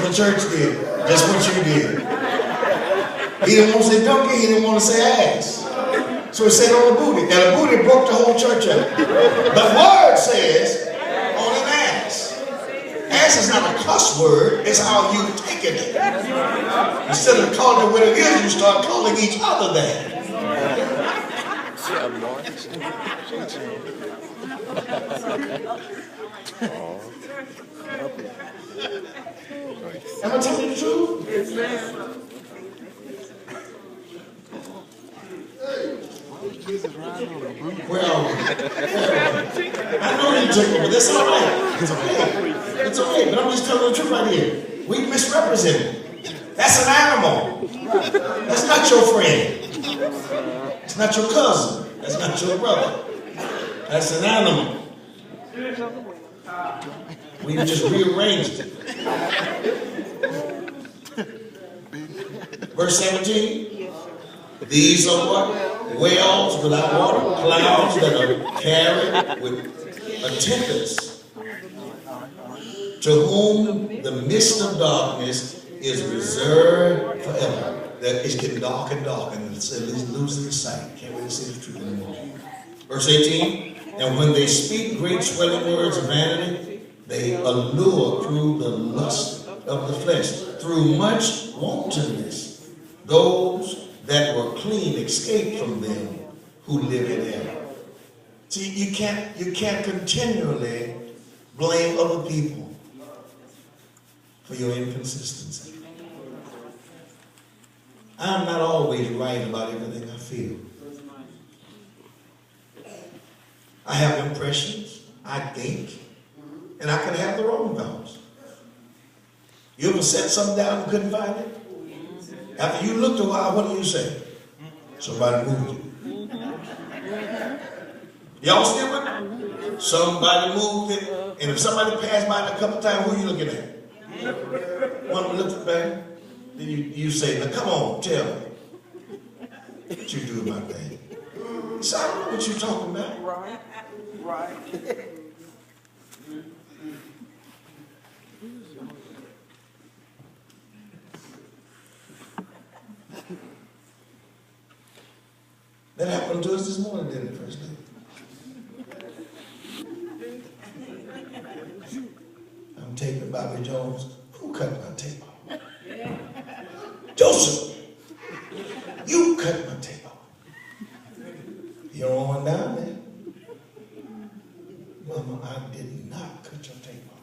the church did. Just what you did. He didn't want to say donkey, he didn't want to say ass. So he said on the booty. And the booty broke the whole church up. The word says on an ass. Ass is not a cuss word, it's how you taking it. Instead of calling it what it is, you start calling each other that. Am I telling you the truth? Yes, ma'am. Well, I know you took it, but that's all right. It's okay. It's okay. But I'm just telling the truth right here. We misrepresent it. That's an animal. That's not your friend. It's not your cousin. That's not your brother. That's an animal. We just rearranged it. Verse 17. These are what? Wells without water, clouds that are carried with a tempest, to whom the mist of darkness is reserved forever. That it's getting dark and dark, and it's losing sight. Can't really see the truth anymore. Verse 18. And when they speak great swelling words of vanity, they allure through the lust of the flesh, through much wantonness, those that were clean escape from them who live in error. See, you can't continually blame other people for your inconsistency. I'm not always right about everything I feel. I have impressions, I think, and I can have the wrong thoughts. You ever set something down and couldn't find it? After you looked a while, what do you say? Somebody moved it. Y'all still with me? Somebody moved it. And if somebody passed by it a couple times, who are you looking at? One of them looked back. Then you say, now come on, tell me. What you do about that? So I don't know what you're talking about. Right. Right. That happened to us this morning, didn't it, First Lady? I'm taping Bobby Jones. Who cut my tape off? Joseph, you cut my tape off. You don't want down there. Mama, I did not cut your tape off.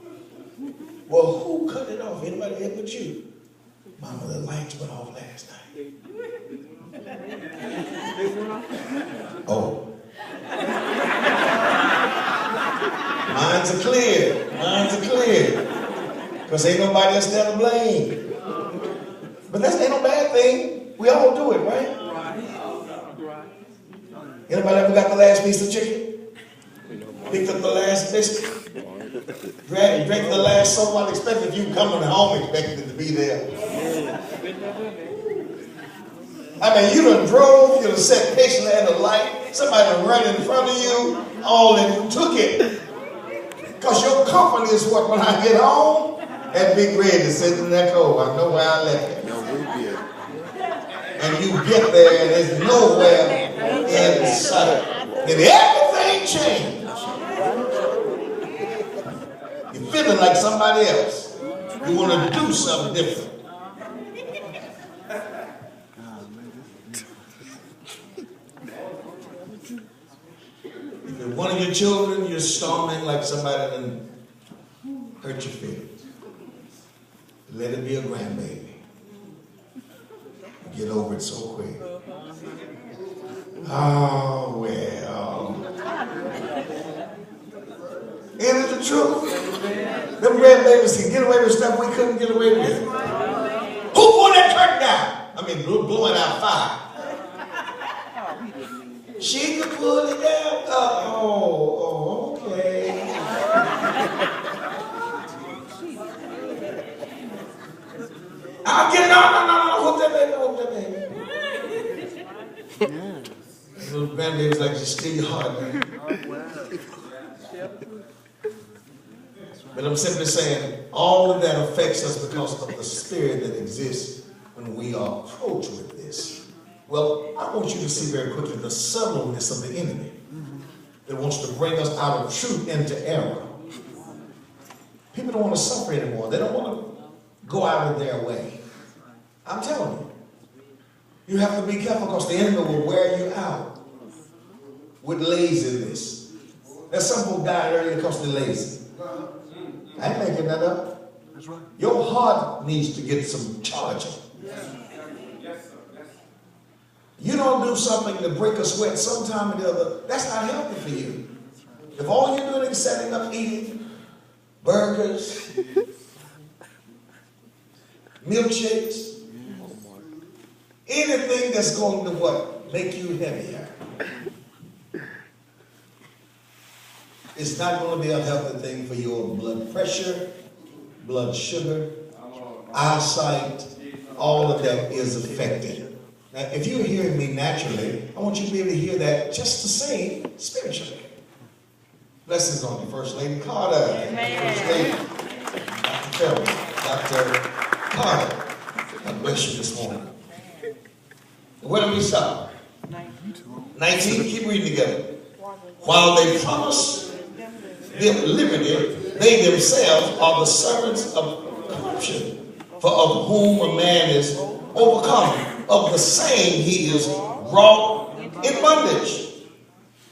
Well, who cut it off? Anybody else but you? Mama, the lights went off last night. Oh. Minds are clear. Minds are clear. Because ain't nobody else there to blame. But that ain't no bad thing. We all do it, right? Anybody ever got the last piece of chicken? Picked up the last biscuit? Drank the last soap while expecting you coming home expecting it to be there. I mean, you done drove, you done sat patiently at a light, somebody done run in front of you, all and took it. Because your comfort is what, when I get home, that big red is sitting in that cold. I know where I left it. And you get there and there's nowhere in sight. And everything changed. You're feeling like somebody else. You want to do something different. If one of your children, you're storming like somebody that hurt your feelings. Let it be a grandbaby. Get over it so quick. Oh, well. Ain't it the truth? Them grandbabies can get away with stuff we couldn't get away with. Who pulled that curtain down? I mean, blowing out fire. She could pull it down. Oh, okay. I'll get it on. No. Hold that baby. Little grandbabies like to steal your heart, man. But I'm simply saying, all of that affects us because of the spirit that exists when we are approached with this. Well, I want you to see very quickly the subtleness of the enemy that wants to bring us out of truth into error. People don't want to suffer anymore. They don't want to go out of their way. I'm telling you. You have to be careful because the enemy will wear you out with laziness. There's some people died early because they're lazy. I ain't making that up. That's right. Your heart needs to get some charging. You don't do something to break a sweat sometime or the other. That's not healthy for you. If all you're doing is setting up eating burgers, milkshakes, anything that's going to what? Make you heavier. It's not going to be a healthy thing for your blood pressure, blood sugar, eyesight. All of that is affected. Now, if you're hearing me naturally, I want you to be able to hear that just the same spiritually. Blessings on you, First Lady Carter. Amen. First Lady Dr. Farrell, Dr. Carter. God bless you this morning. Where do we stop? 19. Keep reading together. While they promise them liberty, they themselves are the servants of corruption. For of whom a man is overcome, of the same he is brought in bondage.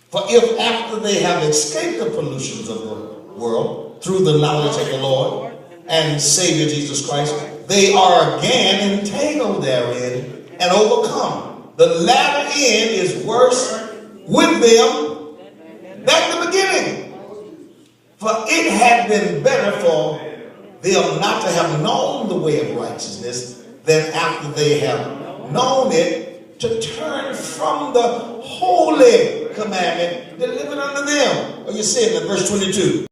For if after they have escaped the pollutions of the world through the knowledge of the Lord and Savior Jesus Christ, they are again entangled therein and overcome, the latter end is worse with them than the beginning. For it had been better for them not to have known the way of righteousness than after they have known it to turn from the holy commandment delivered unto them. Or you see it in verse 22.